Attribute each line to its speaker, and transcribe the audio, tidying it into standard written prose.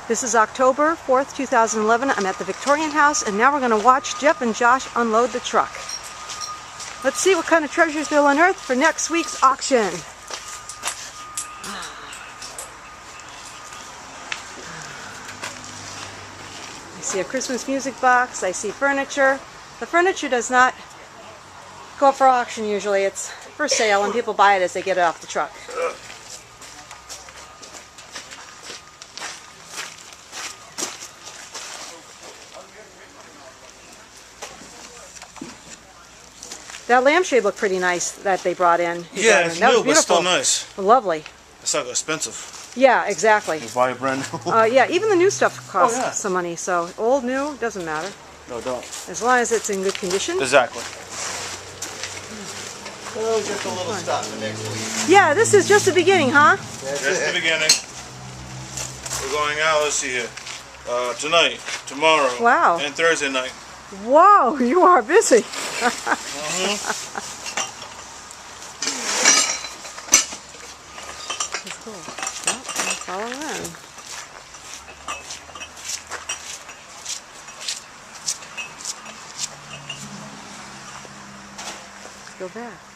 Speaker 1: This is October 4th, 2011. I'm at the Victorian house, and now we're going to watch Jeff and Josh unload the truck. Let's see what kind of treasures they'll unearth for next week's auction. I see a Christmas music box. I see furniture. The furniture does not go up for auction usually. It's for sale, and people buy it as they get it off the truck. That lampshade looked pretty nice that they brought in.
Speaker 2: Yeah, it's new, but still nice.
Speaker 1: Lovely.
Speaker 2: It's not expensive.
Speaker 1: Yeah, exactly.
Speaker 2: You buy a brand new.
Speaker 1: Yeah, even the new stuff costs some money, so old, new, doesn't matter.
Speaker 2: No, don't.
Speaker 1: As long as it's in good condition.
Speaker 2: Exactly.
Speaker 3: Oh, just a little stuff for next week.
Speaker 1: Yeah, this is just the beginning, huh?
Speaker 2: Just the beginning. We're going out, let's see here. Tonight, tomorrow, and Thursday night.
Speaker 1: Wow, you are busy.
Speaker 2: That's
Speaker 1: cool. Well, I'll follow around. Let's go back.